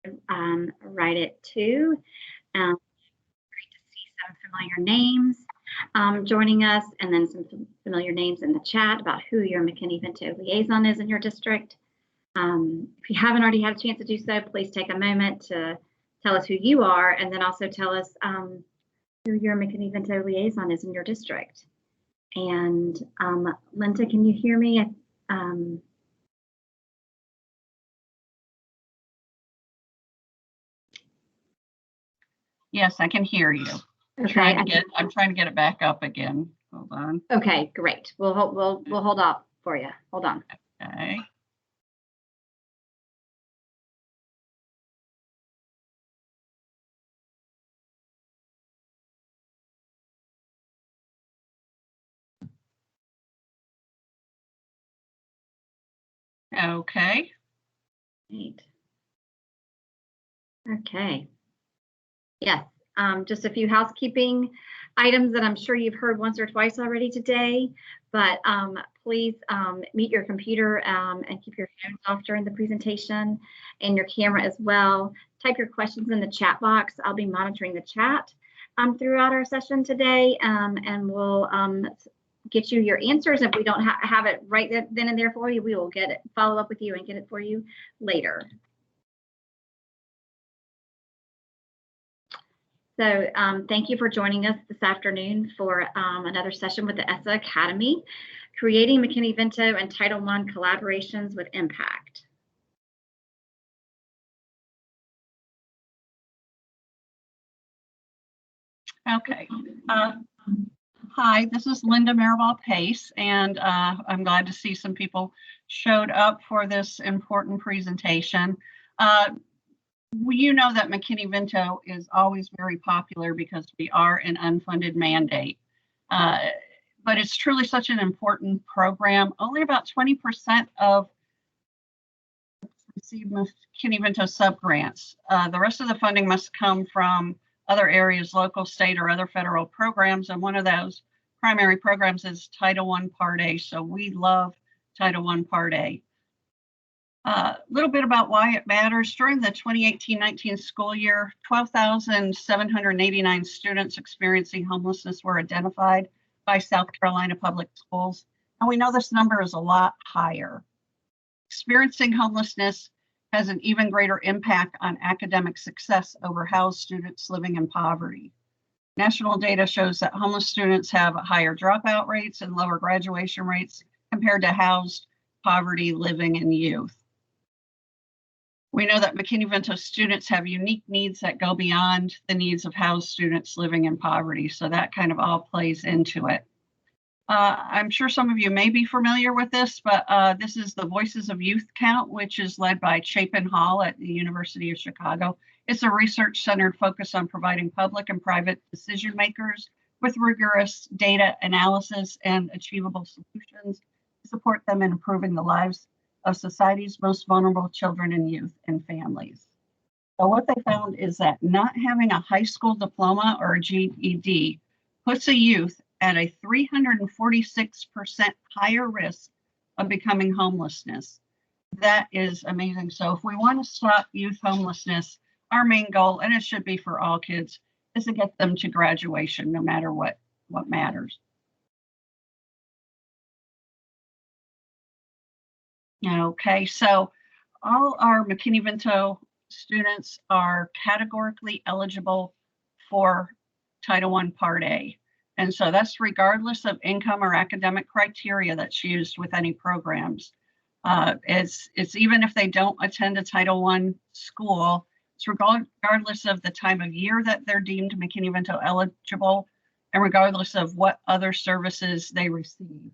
right at 2. Great to see some familiar names joining us, and then some familiar names in the chat about who your McKinney-Vento liaison is in your district. If you haven't already had a chance to do so, please take a moment to tell us who you are, and then also tell us who your McKinney-Vento liaison is in your district. And Linda, can you hear me? Yes, I can hear you. Okay. I'm trying to get it back up again. Hold on. Okay, great. We'll hold off for you. Hold on. Okay. Okay. Great. Okay. Yes, just a few housekeeping items that I'm sure you've heard once or twice already today, but please mute your computer and keep your phones off during the presentation, and your camera as well. Type your questions in the chat box. I'll be monitoring the chat throughout our session today, and we'll get you your answers. If we don't have it right then and there for you, we will follow up with you and get it for you later. So thank you for joining us this afternoon for another session with the ESSA Academy, Creating McKinney-Vento and Title I Collaborations with Impact. Okay. Hi, this is Linda Maribel Pace, and I'm glad to see some people showed up for this important presentation. You know that McKinney-Vento is always very popular because we are an unfunded mandate. But it's truly such an important program. Only about 20% of receive McKinney-Vento subgrants. The rest of the funding must come from other areas, local, state, or other federal programs. And one of those primary programs is Title I Part A. So we love Title I Part A. A little bit about why it matters. During the 2018-19 school year, 12,789 students experiencing homelessness were identified by South Carolina Public Schools. And we know this number is a lot higher. Experiencing homelessness has an even greater impact on academic success over housed students living in poverty. National data shows that homeless students have higher dropout rates and lower graduation rates compared to housed poverty living in youth. We know that McKinney-Vento students have unique needs that go beyond the needs of housed students living in poverty. So that kind of all plays into it. I'm sure some of you may be familiar with this, but this is the Voices of Youth count, which is led by Chapin Hall at the University of Chicago. It's a research-centered focus on providing public and private decision makers with rigorous data analysis and achievable solutions to support them in improving the lives of society's most vulnerable children and youth and families. So what they found is that not having a high school diploma or a GED puts a youth at a 346% higher risk of becoming homelessness. That is amazing. So if we want to stop youth homelessness, our main goal, and it should be for all kids, is to get them to graduation, no matter what matters. Okay, so all our McKinney-Vento students are categorically eligible for Title I Part A. And so that's regardless of income or academic criteria that's used with any programs. It's even if they don't attend a Title I school, it's regardless of the time of year that they're deemed McKinney-Vento eligible, and regardless of what other services they receive.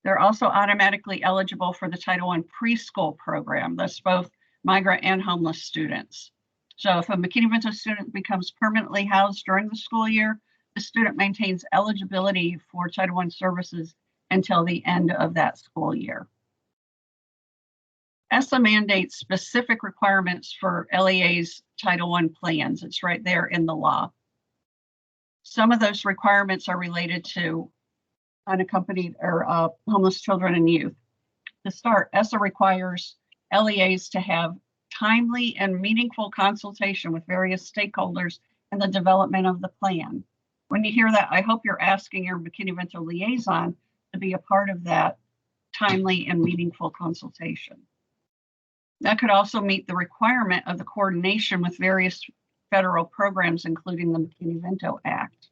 They're also automatically eligible for the Title I preschool program. That's both migrant and homeless students. So if a McKinney-Vento student becomes permanently housed during the school year, the student maintains eligibility for Title I services until the end of that school year. ESSA mandates specific requirements for LEA's Title I plans. It's right there in the law. Some of those requirements are related to unaccompanied or homeless children and youth. To start, ESSA requires LEAs to have timely and meaningful consultation with various stakeholders in the development of the plan. When you hear that, I hope you're asking your McKinney-Vento liaison to be a part of that timely and meaningful consultation. That could also meet the requirement of the coordination with various federal programs, including the McKinney-Vento Act.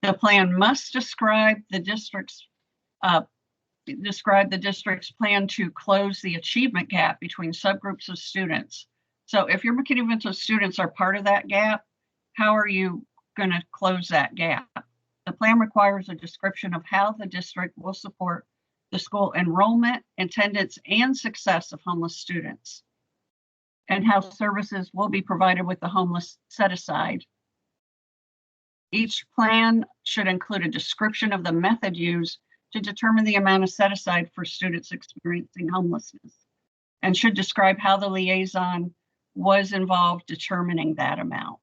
The plan must describe the district's plan to close the achievement gap between subgroups of students. So if your McKinney-Vento students are part of that gap, how are you going to close that gap? The plan requires a description of how the district will support the school enrollment, attendance, and success of homeless students, and how services will be provided with the homeless set aside. Each plan should include a description of the method used to determine the amount of set aside for students experiencing homelessness, and should describe how the liaison was involved determining that amount.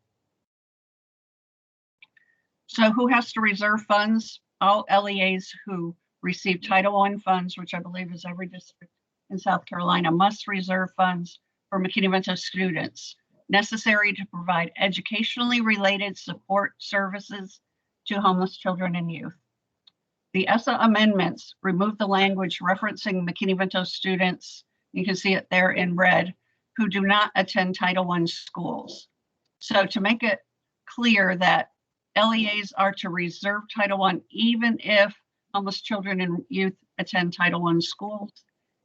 So who has to reserve funds? All LEAs who receive Title I funds, which I believe is every district in South Carolina, must reserve funds for McKinney-Vento students necessary to provide educationally related support services to homeless children and youth. The ESSA amendments remove the language referencing McKinney-Vento students, you can see it there in red, who do not attend Title I schools. So to make it clear that LEAs are to reserve Title I even if homeless children and youth attend Title I schools,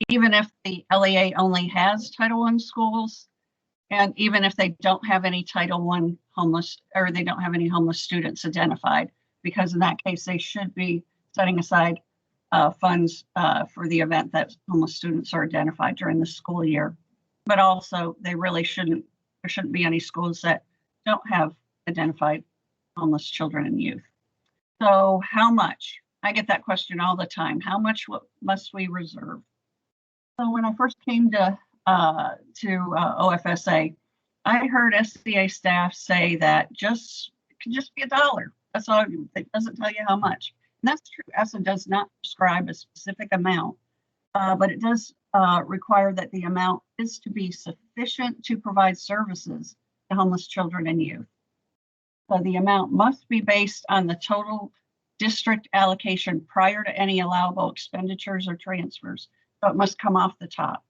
even if the LEA only has Title I schools, and even if they don't have any Title I homeless, or they don't have any homeless students identified, because in that case, they should be setting aside funds for the event that homeless students are identified during the school year. But also, they really shouldn't, there shouldn't be any schools that don't have identified homeless children and youth. So how much? I get that question all the time. How much must we reserve? So when I first came to OFSA, I heard SCA staff say that it can just be $1. That's all. It doesn't tell you how much. And that's true. ESSA does not prescribe a specific amount, but it does require that the amount is to be sufficient to provide services to homeless children and youth. So the amount must be based on the total district allocation prior to any allowable expenditures or transfers. So it must come off the top.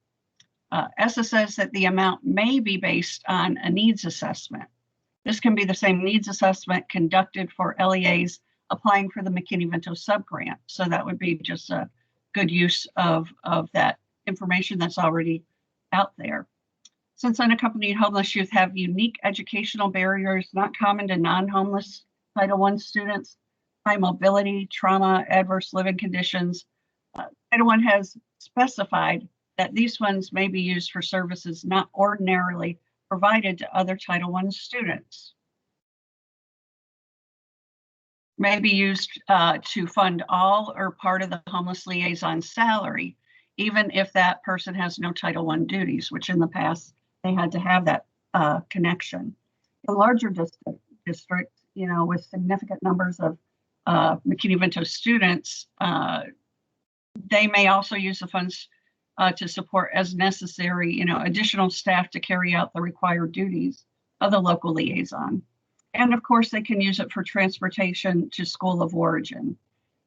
ESSA says that the amount may be based on a needs assessment. This can be the same needs assessment conducted for LEAs applying for the McKinney-Vento subgrant. So that would be just a good use of that information that's already out there. Since unaccompanied homeless youth have unique educational barriers not common to non-homeless Title I students, high mobility, trauma, adverse living conditions, Title I has specified that these funds may be used for services not ordinarily provided to other Title I students. May be used to fund all or part of the homeless liaison salary, even if that person has no Title I duties, which in the past they had to have that connection. The larger district, with significant numbers of McKinney-Vento students, they may also use the funds to support as necessary, additional staff to carry out the required duties of the local liaison. And of course, they can use it for transportation to school of origin.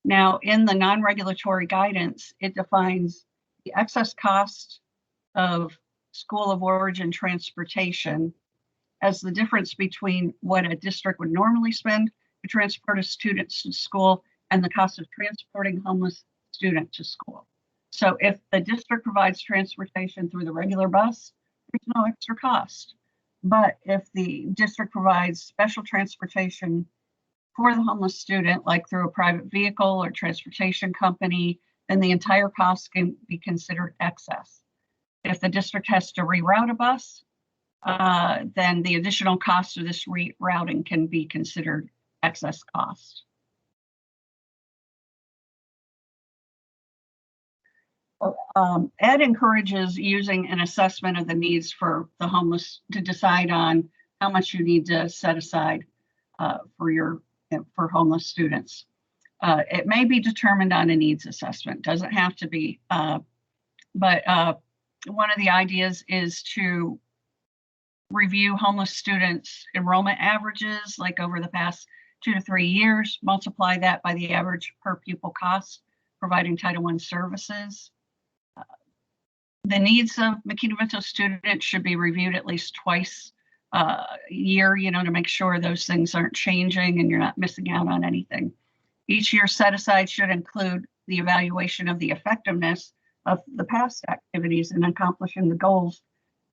Now, in the non-regulatory guidance, it defines the excess cost of school of origin transportation as the difference between what a district would normally spend to transport a student to school and the cost of transporting homeless student to school. So if the district provides transportation through the regular bus, there's no extra cost. But if the district provides special transportation for the homeless student, like through a private vehicle or transportation company, then the entire cost can be considered excess. If the district has to reroute a bus, then the additional cost of this rerouting can be considered excess cost. ED encourages using an assessment of the needs for the homeless to decide on how much you need to set aside for homeless students. It may be determined on a needs assessment, doesn't have to be, but one of the ideas is to review homeless students' enrollment averages, like over the past 2 to 3 years, multiply that by the average per pupil cost providing Title I services. The needs of McKinney-Vento students should be reviewed at least twice a year, to make sure those things aren't changing and you're not missing out on anything. Each year set aside should include the evaluation of the effectiveness of the past activities in accomplishing the goals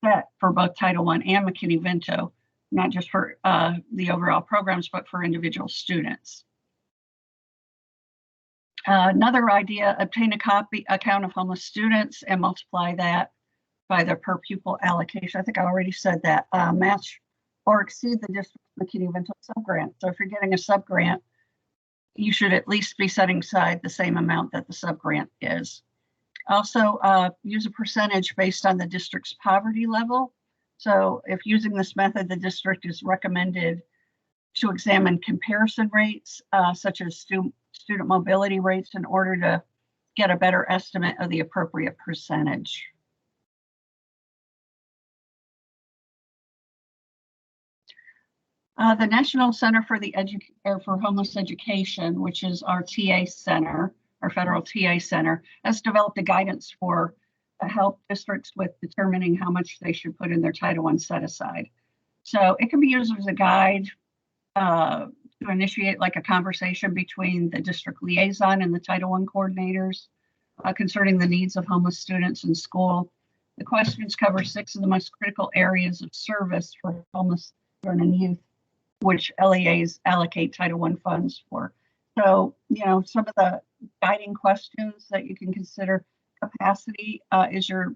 set for both Title I and McKinney-Vento, not just for the overall programs, but for individual students. Another idea, obtain a count of homeless students and multiply that by their per pupil allocation. I think I already said that. Match or exceed the district's McKinney-Vento subgrant. So if you're getting a subgrant, you should at least be setting aside the same amount that the subgrant is. Also, use a percentage based on the district's poverty level. So if using this method, the district is recommended to examine comparison rates, such as student mobility rates, in order to get a better estimate of the appropriate percentage. The National Center for Homeless Education, which is our TA center, our federal TA center, has developed a guidance for help districts with determining how much they should put in their Title I set aside. So it can be used as a guide to initiate like a conversation between the district liaison and the Title I coordinators concerning the needs of homeless students in school. The questions cover 6 of the most critical areas of service for homeless children and youth, which LEAs allocate Title I funds for. So, some of the guiding questions that you can consider: capacity. Is your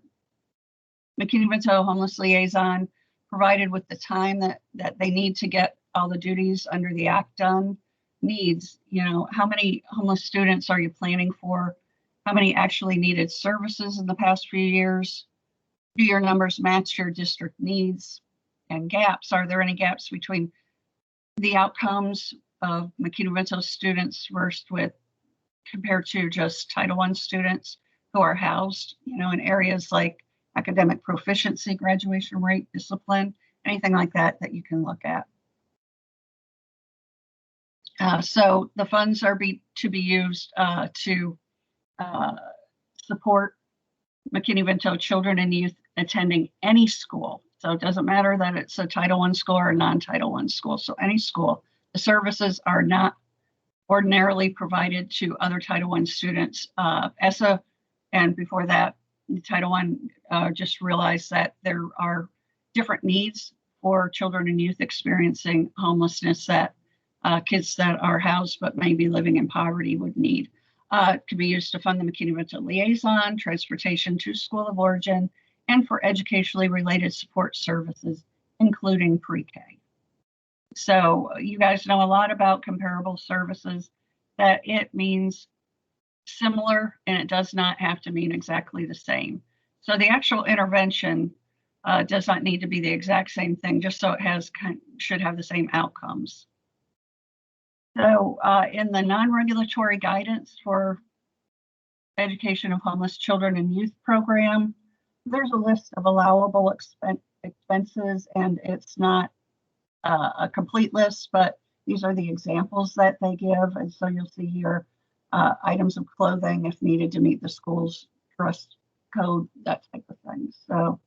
McKinney-Vento homeless liaison provided with the time that they need to get all the duties under the act done? Needs, how many homeless students are you planning for? How many actually needed services in the past few years? Do your numbers match your district needs? And gaps, are there any gaps between the outcomes of McKinney-Vento students compared to just Title I students who are housed, in areas like academic proficiency, graduation rate, discipline, anything like that you can look at. So the funds are to be used to support McKinney-Vento children and youth attending any school. So it doesn't matter that it's a Title I school or a non-Title I school. So any school. The services are not ordinarily provided to other Title I students. ESSA, and before that, Title I just realized that there are different needs for children and youth experiencing homelessness that kids that are housed but may be living in poverty would need. It could be used to fund the McKinney-Vento liaison, transportation to school of origin, and for educationally related support services, including pre-K. So you guys know a lot about comparable services, that it means similar and it does not have to mean exactly the same. So the actual intervention does not need to be the exact same thing, just so it should have the same outcomes. So in the non-regulatory guidance for education of homeless children and youth program, there's a list of allowable expenses, and it's not a complete list, but these are the examples that they give. And so you'll see here items of clothing if needed to meet the school's dress code, that type of thing. So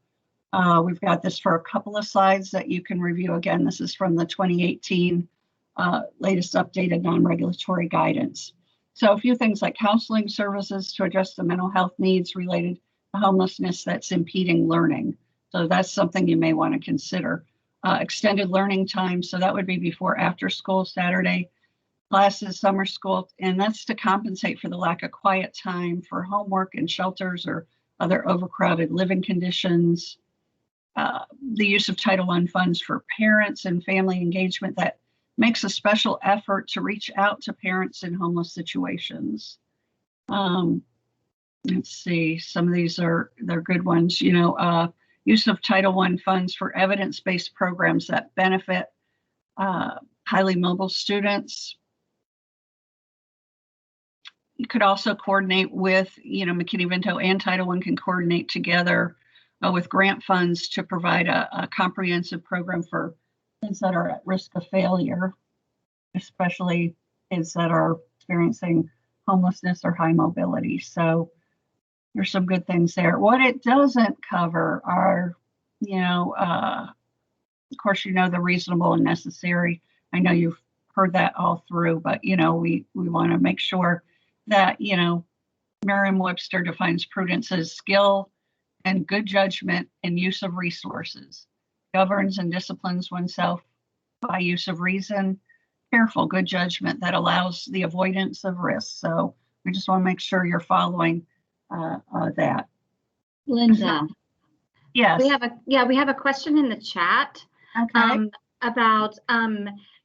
we've got this for a couple of slides that you can review. Again, this is from the 2018 latest updated non-regulatory guidance. So a few things like counseling services to address the mental health needs related to homelessness that's impeding learning. So that's something you may want to consider. Extended learning time, so that would be before after school, Saturday classes, summer school, and that's to compensate for the lack of quiet time for homework in shelters or other overcrowded living conditions. The use of Title I funds for parents and family engagement that makes a special effort to reach out to parents in homeless situations. Let's see, some of these they're good ones. Use of Title I funds for evidence-based programs that benefit highly mobile students. You could also coordinate with, McKinney-Vento and Title I can coordinate together with grant funds to provide a comprehensive program for kids that are at risk of failure, especially kids that are experiencing homelessness or high mobility. So there's some good things there. What it doesn't cover are, of course, the reasonable and necessary. I know you've heard that all through, but, we want to make sure that, Merriam-Webster defines prudence as skill and good judgment and use of resources, governs and disciplines oneself by use of reason, careful, good judgment that allows the avoidance of risk. So we just want to make sure you're following that. Linda, Yes. we have a question in the chat. Okay. About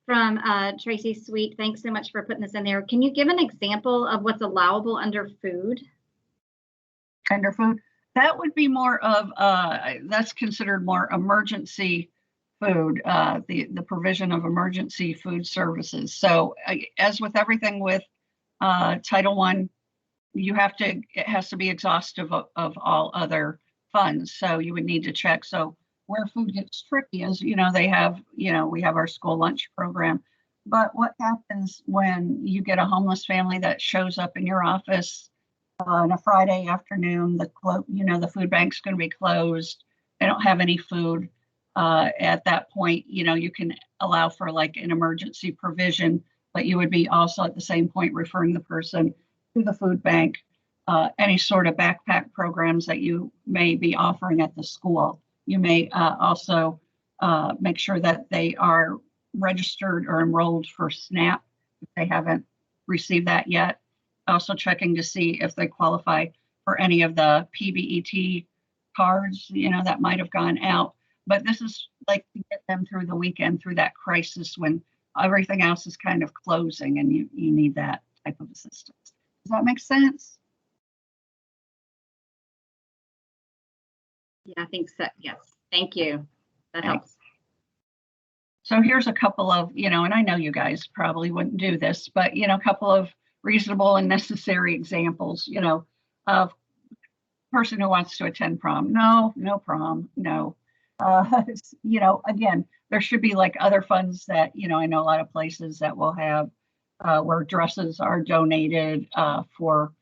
from Tracy Sweet. Thanks so much for putting this in there. Can you give an example of what's allowable under food? Under food, that would be more of that's considered more emergency food, the provision of emergency food services. So as with everything with Title I, it has to be exhaustive of all other funds. So you would need to check. So where food gets tricky is, we have our school lunch program, but what happens when you get a homeless family that shows up in your office on a Friday afternoon, the food bank's going to be closed. They don't have any food. At that point, you can allow for like an emergency provision, but you would be also at the same point referring the person to the food bank, any sort of backpack programs that you may be offering at the school. You may also make sure that they are registered or enrolled for SNAP if they haven't received that yet. Also checking to see if they qualify for any of the PBET cards, that might have gone out. But this is like to get them through the weekend, through that crisis when everything else is kind of closing and you need that type of assistance. Does that make sense? Yeah, I think so. Yes. Thank you. That helps. So here's a couple of, and I know you guys probably wouldn't do this, but, a couple of reasonable and necessary examples, of person who wants to attend prom. No prom. No. Again, there should be like other funds that, I know a lot of places that will have where dresses are donated for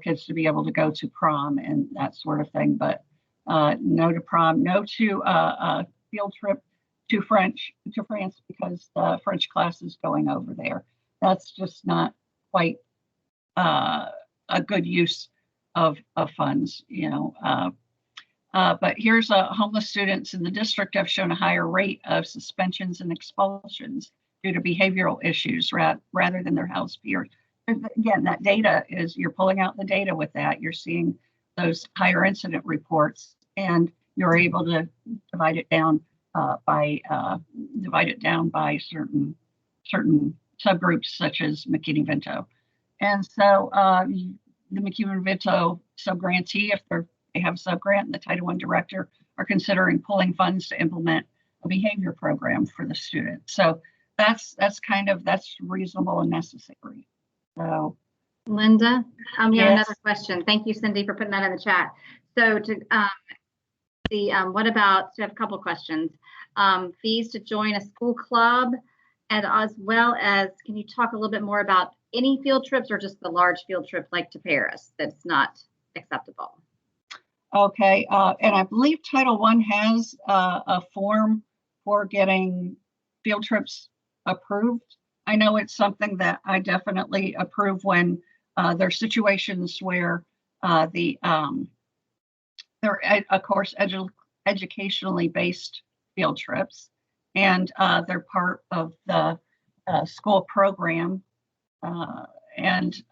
kids to be able to go to prom and that sort of thing. But no to prom, no to a field trip to France because the French class is going over there. That's just not quite a good use of funds, but here's homeless students in the district have shown a higher rate of suspensions and expulsions due to behavioral issues rather than their house peers. Again, that data is, you're pulling out the data with that. You're seeing those higher incident reports, and you're able to divide it down by certain subgroups such as McKinney-Vento. And so the McKinney-Vento subgrantee, if they have a subgrant, and the Title I director are considering pulling funds to implement a behavior program for the student. So that's reasonable and necessary. So, Linda, we have yes. another question. Thank you, Cindy, for putting that in the chat. So what about, so I have a couple of questions. Fees to join a school club, and as well as, can you talk a little bit more about any field trips or just the large field trip like to Paris that's not acceptable? Okay, and I believe Title I has a form for getting field trips approved. I know it's something that I definitely approve when there are situations where they're, of course, educationally based field trips, and they're part of the school program. And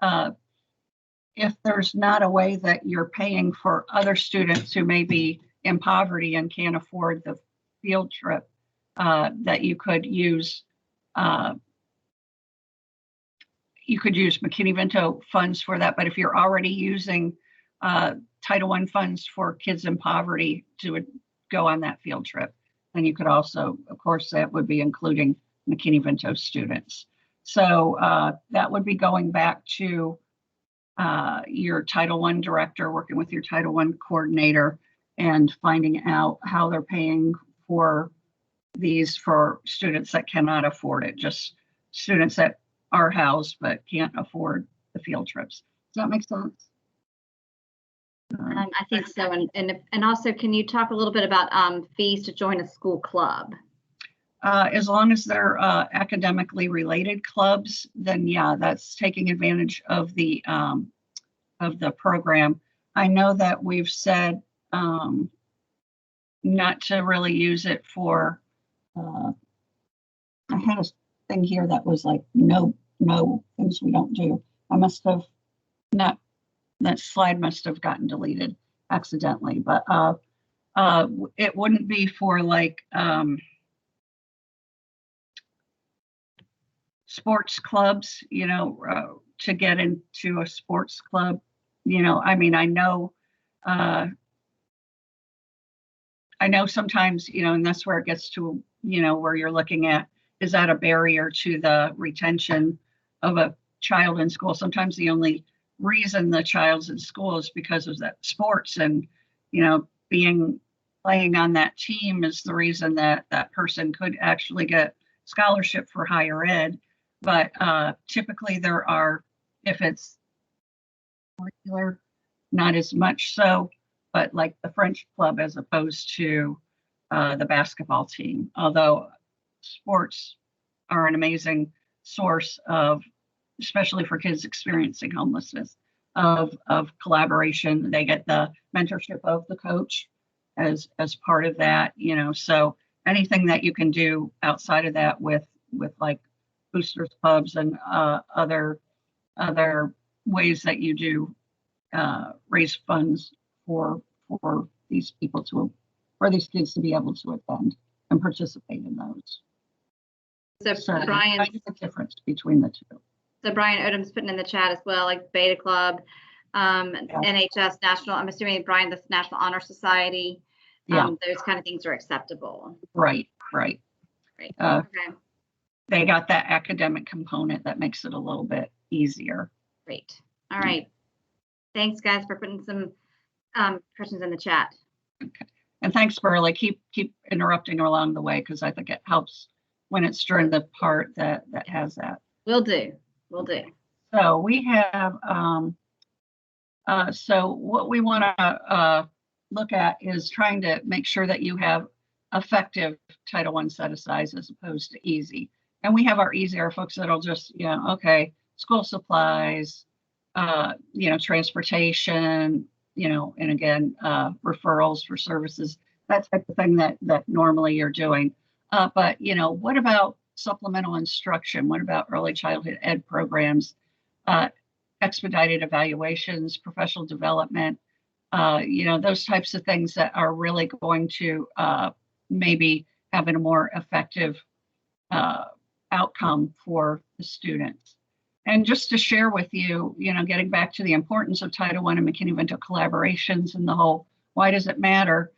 if there's not a way that you're paying for other students who may be in poverty and can't afford the field trip, that you could use McKinney-Vento funds for that. But if you're already using Title I funds for kids in poverty to go on that field trip, then you could also, of course, that would be including McKinney-Vento students. So that would be going back to your Title I director, working with your Title I coordinator, and finding out how they're paying for these for students that cannot afford it, just students that are housed but can't afford the field trips. Does that make sense? I think so. And also, can you talk a little bit about fees to join a school club? As long as they're academically related clubs, then yeah, that's taking advantage of the program. I know that we've said not to really use it for. I had a thing here that was like no things we don't do. I must have not. That slide must have gotten deleted accidentally, but it wouldn't be for like sports clubs, to get into a sports club. I mean, I know sometimes, and that's where it gets to, where you're looking at, is that a barrier to the retention of a child in school? Sometimes the only reason the child's in school is because of that sports, and, playing on that team is the reason that that person could actually get scholarship for higher ed. But typically there are, if it's regular, not as much so, but like the French club as opposed to the basketball team. Although sports are an amazing source of, especially for kids experiencing homelessness, of collaboration. They get the mentorship of the coach as part of that, so anything that you can do outside of that with like boosters clubs and other ways that you do raise funds for these people for these kids to be able to attend and participate in those. So Brian, that's the difference between the two. So Brian Odom's putting in the chat as well, like Beta Club, NHS National. I'm assuming Brian, the National Honor Society. Those kind of things are acceptable. Right. Okay. They got that academic component that makes it a little bit easier. Great. All right. Thanks, guys, for putting some questions in the chat. Okay. And thanks, Burley. Keep interrupting along the way, because I think it helps when it's during the part that has that. Will do. So we have, so what we want to look at is trying to make sure that you have effective Title I set-asides as opposed to easy. And we have our easier folks that'll just, okay, school supplies, transportation, and again, referrals for services, that type of thing that normally you're doing. But, what about supplemental instruction? What about early childhood ed programs, expedited evaluations, professional development, those types of things that are really going to maybe have a more effective outcome for the students. And just to share with you, getting back to the importance of Title I and McKinney-Vento collaborations and the whole, why does it matter?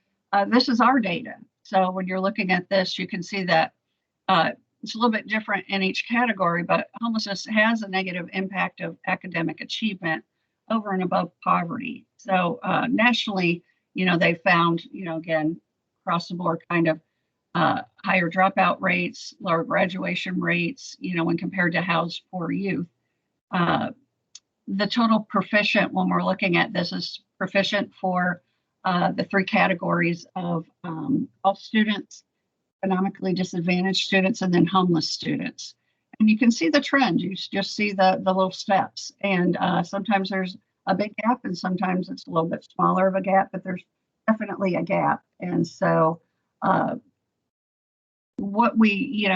This is our data. So when you're looking at this, you can see that it's a little bit different in each category, but homelessness has a negative impact of academic achievement over and above poverty. So nationally, they found, again, across the board kind of higher dropout rates, lower graduation rates, when compared to housed poor youth. The total proficient, when we're looking at this, is proficient for the three categories of all students, economically disadvantaged students, and then homeless students. And you can see the trend. You just see the little steps. And sometimes there's a big gap, and sometimes it's a little bit smaller of a gap, but there's definitely a gap. And so what we,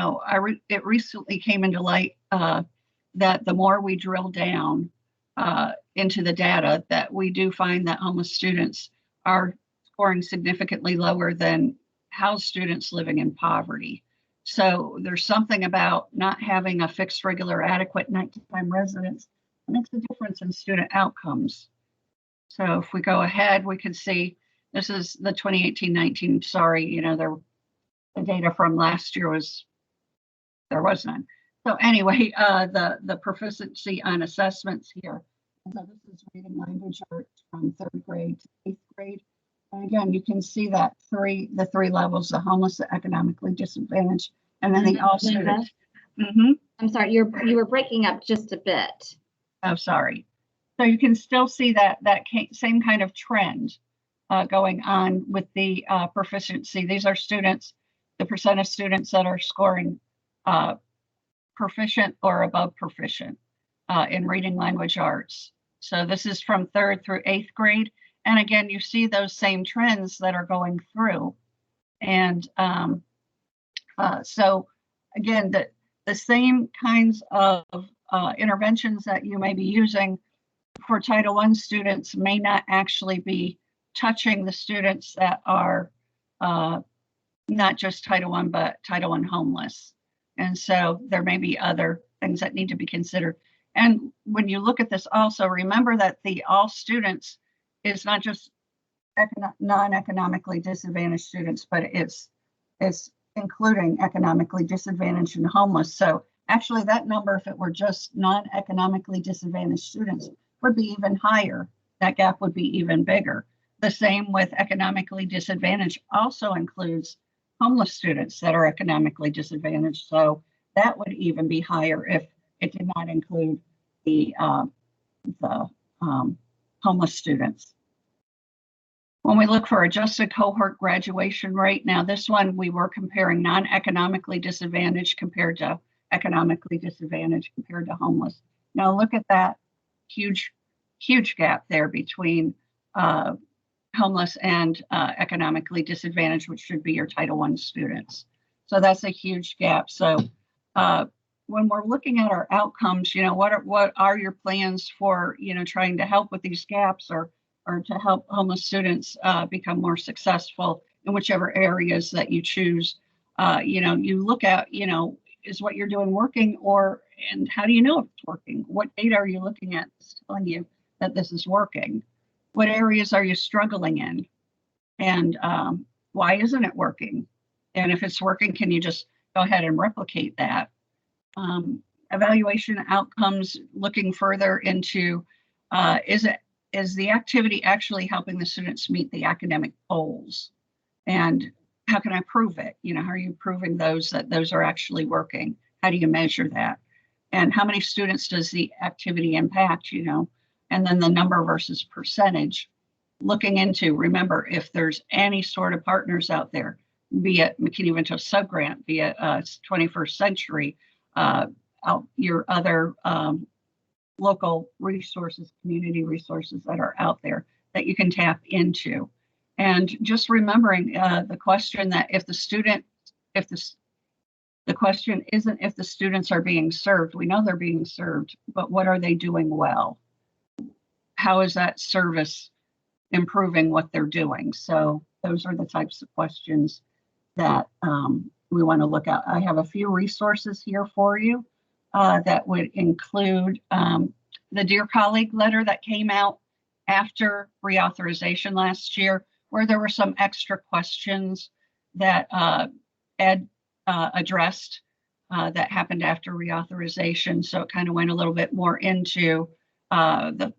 it recently came into light that the more we drill down into the data, that we do find that homeless students are scoring significantly lower than housed students living in poverty. So there's something about not having a fixed, regular, adequate nighttime residence that makes a difference in student outcomes. So if we go ahead, we can see this is the 2018-19. Sorry, the data from last year there was none. So anyway, the proficiency on assessments here. So this is reading language arts from 3rd grade to 8th grade. And again, you can see that the three levels: the homeless, the economically disadvantaged, and then the all students. I'm sorry, you were breaking up just a bit. Oh, sorry. So you can still see that same kind of trend going on with the proficiency. These are students, the percent of students that are scoring proficient or above proficient in reading, language, arts. So this is from 3rd through 8th grade. And again, you see those same trends that are going through. And so again, the same kinds of interventions that you may be using for Title I students may not actually be touching the students that are not just Title I, but Title I homeless. And so there may be other things that need to be considered. And when you look at this also, remember that the all students is not just non-economically disadvantaged students, but it's including economically disadvantaged and homeless. So actually that number, if it were just non-economically disadvantaged students, would be even higher. That gap would be even bigger. The same with economically disadvantaged also includes homeless students that are economically disadvantaged. So that would even be higher if it did not include the homeless students. When we look for adjusted cohort graduation rate, now this one we were comparing non-economically disadvantaged compared to economically disadvantaged compared to homeless. Now look at that huge gap there between homeless and economically disadvantaged, which should be your Title I students. So that's a huge gap. So when we're looking at our outcomes, what are your plans for, trying to help with these gaps or to help homeless students become more successful in whichever areas that you choose? You look at, is what you're doing working, and how do you know if it's working? What data are you looking at that's telling you that this is working? What areas are you struggling in? And why isn't it working? And if it's working, can you just go ahead and replicate that? Evaluation outcomes, looking further into, is the activity actually helping the students meet the academic goals? And how can I prove it? How are you proving that those are actually working? How do you measure that? And how many students does the activity impact, And then the number versus percentage. Looking into, remember, if there's any sort of partners out there, be it McKinney-Vento subgrant, be it 21st Century, your other local resources, community resources that are out there that you can tap into. And just remembering the question that the question isn't if the students are being served. We know they're being served, but what are they doing well? How is that service improving what they're doing? So those are the types of questions that we want to look at. I have a few resources here for you that would include the Dear Colleague letter that came out after reauthorization last year, where there were some extra questions that Ed addressed that happened after reauthorization. So it kind of went a little bit more into that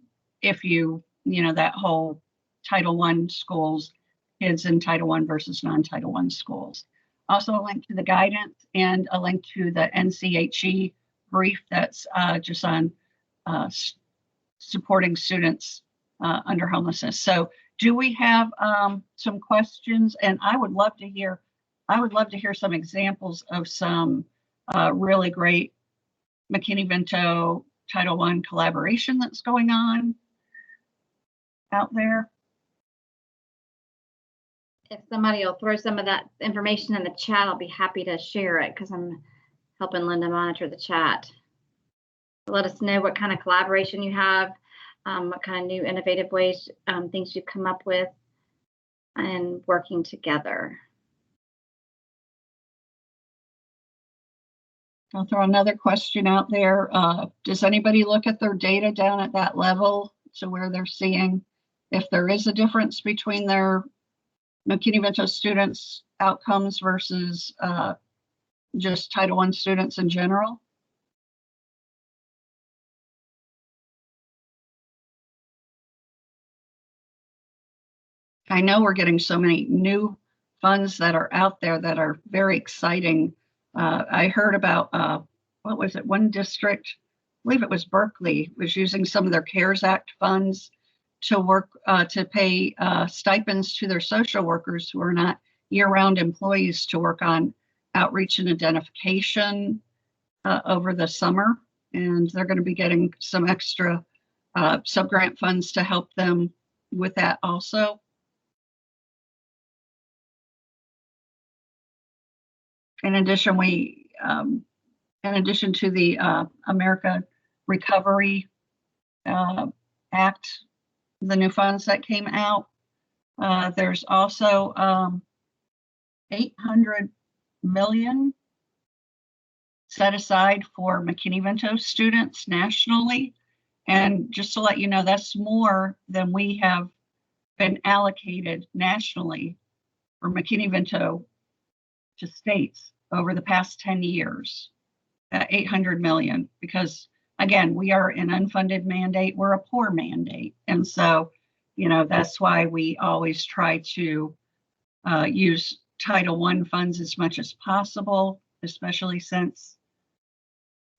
whole Title I schools, kids in Title I versus non-Title I schools. Also a link to the guidance and a link to the NCHE brief that's just on supporting students under homelessness. So do we have some questions? And I would love to hear some examples of some really great McKinney-Vento Title I collaboration that's going on out there. If somebody will throw some of that information in the chat, I'll be happy to share it because I'm helping Linda monitor the chat. Let us know what kind of collaboration you have, what kind of new innovative ways, things you've come up with, and working together. I'll throw another question out there. Does anybody look at their data down at that level to where they're seeing if there is a difference between their McKinney-Vento students' outcomes versus just Title I students in general? I know we're getting so many new funds that are out there that are very exciting. I heard about, what was it, one district, I believe it was Berkeley, was using some of their CARES Act funds to work, to pay stipends to their social workers who are not year-round employees to work on outreach and identification over the summer. And they're going to be getting some extra sub-grant funds to help them with that also. In addition, in addition to the America Recovery Act, the new funds that came out, there's also 800 million set aside for McKinney-Vento students nationally. And just to let you know, that's more than we have been allocated nationally for McKinney-Vento to states over the past 10 years, 800 million, because again, we are an unfunded mandate, we're a poor mandate. And so, that's why we always try to use Title I funds as much as possible, especially since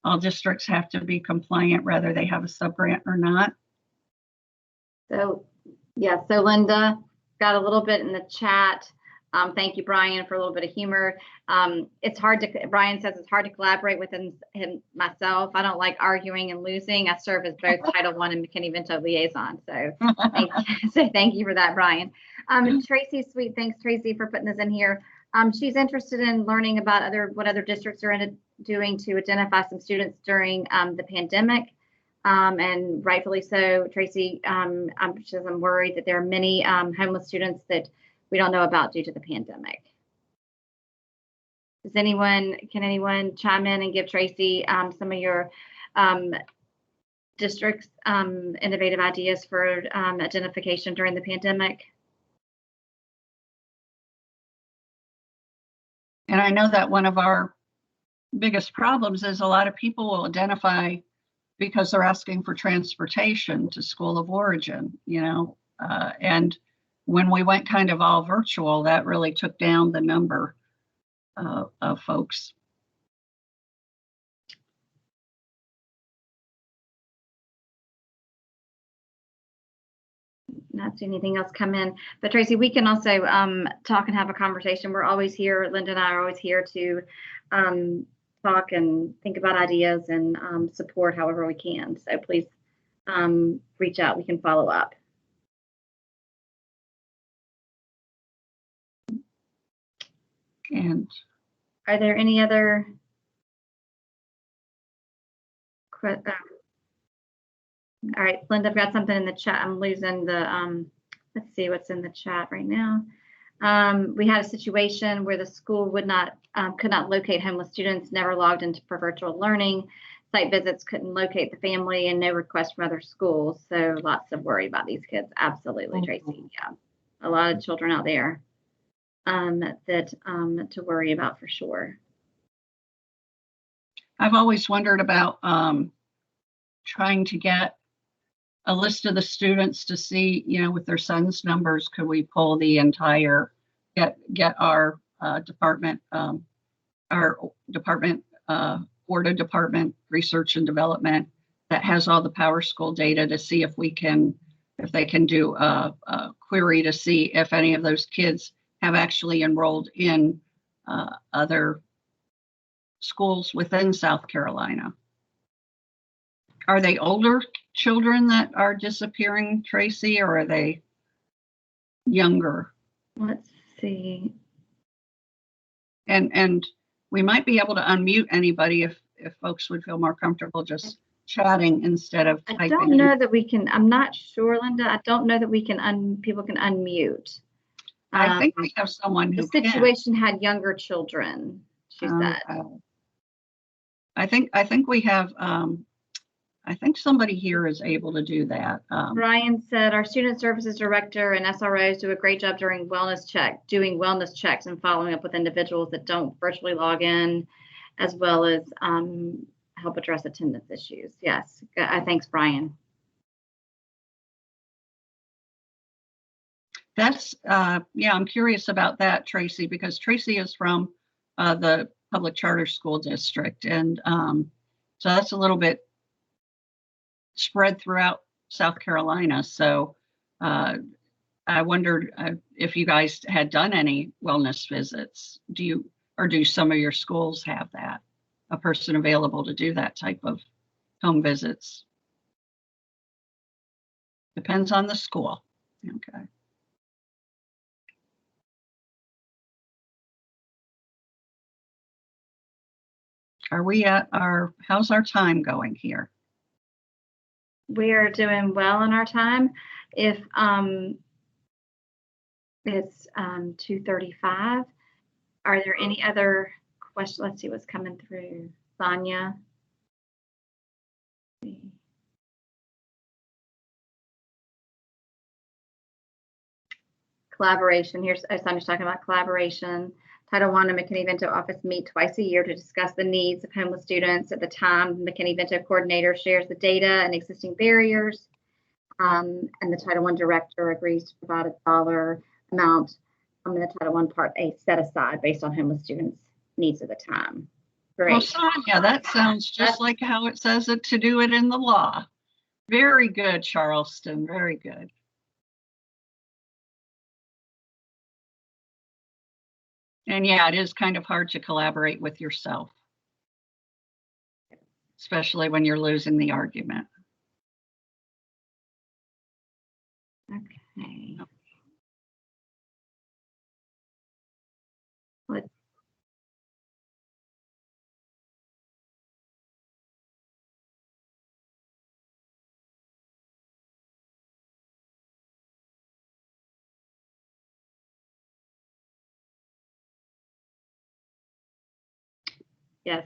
all districts have to be compliant, whether they have a sub-grant or not. So, yeah, so Linda got a little bit in the chat. Thank you, Brian, for a little bit of humor. Brian says it's hard to collaborate with him myself. I don't like arguing and losing. I serve as both Title I and McKinney-Vento liaison. So thank you for that, Brian. Tracy Sweet, thanks, Tracy, for putting this in here. She's interested in learning about what other districts are doing to identify some students during the pandemic. And rightfully so, Tracy, I'm worried that there are many homeless students that we don't know about due to the pandemic. Can anyone chime in and give Tracy some of your district's innovative ideas for identification during the pandemic? And I know that one of our biggest problems is a lot of people will identify because they're asking for transportation to school of origin, and when we went kind of all virtual, that really took down the number of folks. Not see anything else come in, but Tracy, we can also talk and have a conversation. We're always here. Linda and I are always here to talk and think about ideas and support however we can. So please reach out. We can follow up. And are there any other questions? All right, Linda, I've got something in the chat. I'm losing the, let's see what's in the chat right now. We had a situation where the school could not locate homeless students, never logged into for virtual learning. Site visits couldn't locate the family and no request from other schools. So lots of worry about these kids. Absolutely, Tracy. Yeah, a lot of children out there that to worry about for sure. I've always wondered about trying to get a list of the students to see, with their son's numbers, could we pull the entire, get our department, ORDA department, research and development, that has all the PowerSchool data, to see if they can do a query to see if any of those kids have actually enrolled in other schools within South Carolina. Are they older children that are disappearing, Tracy, or are they younger? Let's see. And we might be able to unmute anybody if folks would feel more comfortable just chatting instead of typing. I don't know that we can. I'm not sure, Linda. I don't know that we can. People can unmute. I think we have someone who the situation had younger children. She said. I think we have. I think somebody here is able to do that. Brian said our student services director and SROs do a great job doing wellness checks and following up with individuals that don't virtually log in, as well as help address attendance issues. Yes, thanks, Brian. That's, yeah, I'm curious about that, Tracy, because Tracy is from the public charter school district. And so that's a little bit spread throughout South Carolina. So I wondered if you guys had done any wellness visits. Do some of your schools have that, a person available to do that type of home visits? Depends on the school. Okay. Are we at how's our time going here? We are doing well in our time. If it's 2:35, are there any other questions? Let's see what's coming through. Sonia. Collaboration. Here's Sonia's talking about collaboration. Title I and McKinney-Vento office meet twice a year to discuss the needs of homeless students. At the time, the McKinney-Vento coordinator shares the data and existing barriers, and the Title I director agrees to provide a dollar amount in the Title I Part A set aside based on homeless students' needs at the time. Great. Well, Sonia, that sounds just like how it says it to do it in the law. Very good, Charleston. Very good. And yeah, it is kind of hard to collaborate with yourself, especially when you're losing the argument. Okay. Yes.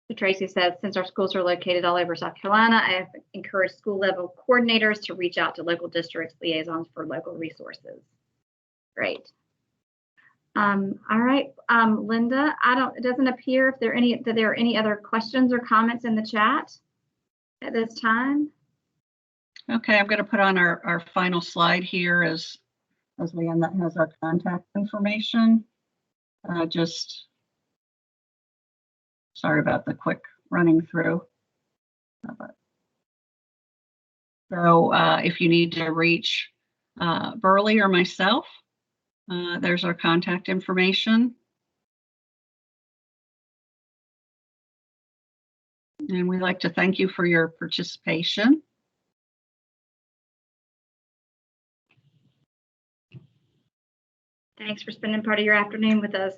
So Tracy says, since our schools are located all over South Carolina, I have encouraged school level coordinators to reach out to local districts liaisons for local resources. Great. All right, Linda, it doesn't appear if there are any other questions or comments in the chat at this time. Okay, I'm going to put on our final slide here as we end, that has our contact information. Just sorry about the quick running through. So if you need to reach Burley or myself, there's our contact information. And we'd like to thank you for your participation. Thanks for spending part of your afternoon with us.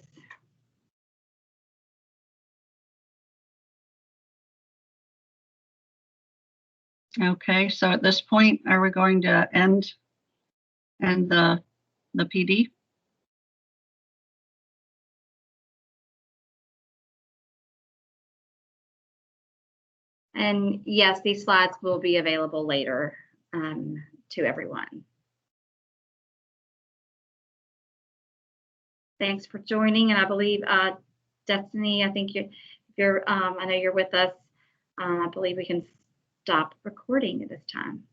Okay, so at this point, are we going to end the PD? And yes, these slides will be available later to everyone. Thanks for joining, and I believe Destiny, I think I know you're with us. I believe we can stop recording at this time.